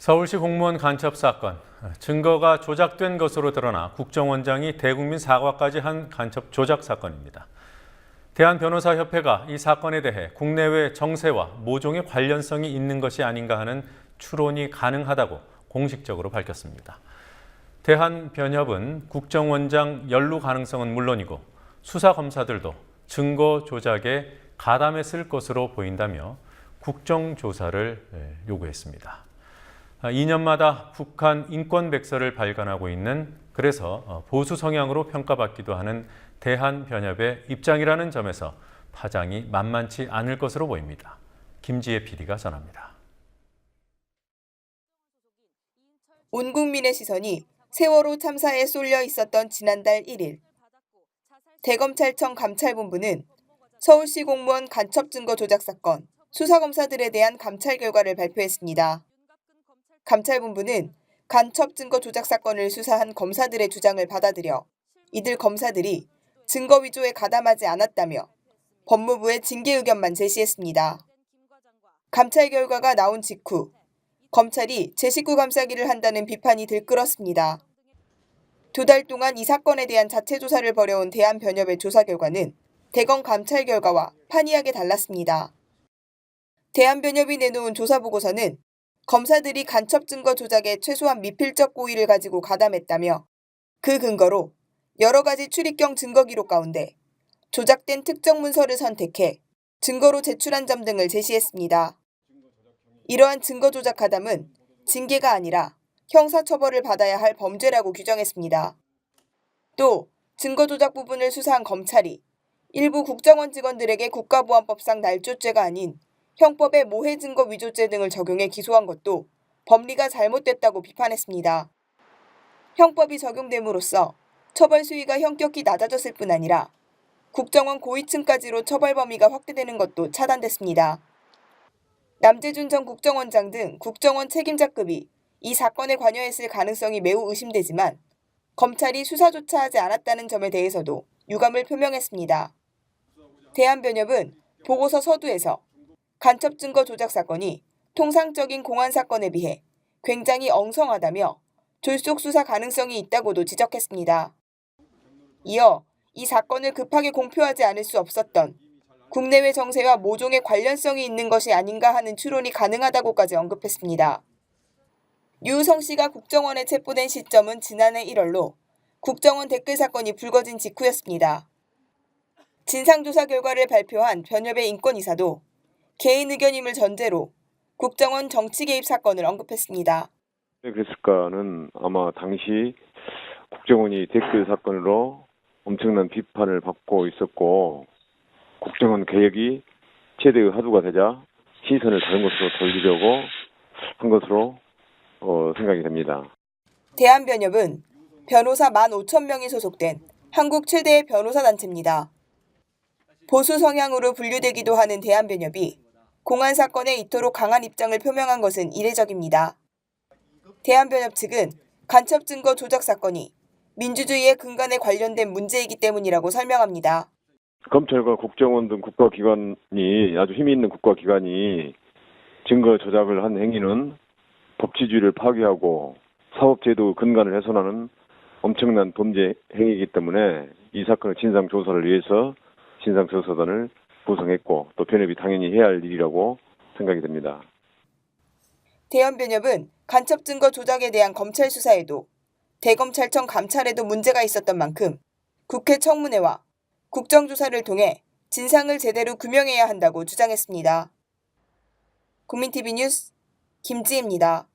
서울시 공무원 간첩 사건, 증거가 조작된 것으로 드러나 국정원장이 대국민 사과까지 한 간첩 조작 사건입니다. 대한변호사협회가 이 사건에 대해 국내외 정세와 모종의 관련성이 있는 것이 아닌가 하는 추론이 가능하다고 공식적으로 밝혔습니다. 대한변협은 국정원장 연루 가능성은 물론이고 수사검사들도 증거 조작에 가담했을 것으로 보인다며 국정조사를 요구했습니다. 2년마다 북한 인권백서를 발간하고 있는, 그래서 보수 성향으로 평가받기도 하는 대한변협의 입장이라는 점에서 파장이 만만치 않을 것으로 보입니다. 김지혜 PD가 전합니다. 온 국민의 시선이 세월호 참사에 쏠려 있었던 지난달 1일, 대검찰청 감찰본부는 서울시 공무원 간첩 증거 조작 사건 수사검사들에 대한 감찰 결과를 발표했습니다. 감찰본부는 간첩 증거 조작 사건을 수사한 검사들의 주장을 받아들여 이들 검사들이 증거 위조에 가담하지 않았다며 법무부에 징계 의견만 제시했습니다. 감찰 결과가 나온 직후 검찰이 제19 감싸기를 한다는 비판이 들끓었습니다. 2달 동안 이 사건에 대한 자체 조사를 벌여온 대한변협의 조사 결과는 대검 감찰 결과와 판이하게 달랐습니다. 대한변협이 내놓은 조사 보고서는 검사들이 간첩 증거 조작에 최소한 미필적 고의를 가지고 가담했다며 그 근거로 여러 가지 출입경 증거 기록 가운데 조작된 특정 문서를 선택해 증거로 제출한 점 등을 제시했습니다. 이러한 증거 조작 가담은 징계가 아니라 형사처벌을 받아야 할 범죄라고 규정했습니다. 또 증거 조작 부분을 수사한 검찰이 일부 국정원 직원들에게 국가보안법상 날조죄가 아닌 형법의 모해증거 위조죄 등을 적용해 기소한 것도 법리가 잘못됐다고 비판했습니다. 형법이 적용됨으로써 처벌 수위가 현격히 낮아졌을 뿐 아니라 국정원 고위층까지로 처벌 범위가 확대되는 것도 차단됐습니다. 남재준 전 국정원장 등 국정원 책임자급이 이 사건에 관여했을 가능성이 매우 의심되지만 검찰이 수사조차 하지 않았다는 점에 대해서도 유감을 표명했습니다. 대한변협은 보고서 서두에서 간첩 증거 조작 사건이 통상적인 공안 사건에 비해 굉장히 엉성하다며 졸속 수사 가능성이 있다고도 지적했습니다. 이어 이 사건을 급하게 공표하지 않을 수 없었던 국내외 정세와 모종의 관련성이 있는 것이 아닌가 하는 추론이 가능하다고까지 언급했습니다. 유우성 씨가 국정원에 체포된 시점은 지난해 1월로 국정원 댓글 사건이 불거진 직후였습니다. 진상조사 결과를 발표한 변협의 인권이사도 개인 의견임을 전제로 국정원 정치 개입 사건을 언급했습니다. 왜 그랬을까는 아마 당시 국정원이 댓글 사건으로 엄청난 비판을 받고 있었고 국정원 개혁이 최대의 화두가 되자 시선을 다른 곳으로 돌리려고 한 것으로 생각이 됩니다. 대한변협은 변호사 15,000명이 소속된 한국 최대의 변호사 단체입니다. 보수 성향으로 분류되기도 하는 대한변협이 공안 사건에 이토록 강한 입장을 표명한 것은 이례적입니다. 대한변협 측은 간첩 증거 조작 사건이 민주주의의 근간에 관련된 문제이기 때문이라고 설명합니다. 검찰과 국정원 등 국가기관이 아주 힘이 있는 국가기관이 증거 조작을 한 행위는 법치주의를 파괴하고 사법제도 근간을 훼손하는 엄청난 범죄 행위이기 때문에 이 사건의 진상조사를 위해서 진상조사단을 구성했고 또 변협이 당연히 해야 할 일이라고 생각이 됩니다. 대한변협은 간첩 증거 조작에 대한 검찰 수사에도 대검찰청 감찰에도 문제가 있었던 만큼 국회 청문회와 국정조사를 통해 진상을 제대로 규명해야 한다고 주장했습니다. 국민TV 뉴스 김지혜입니다.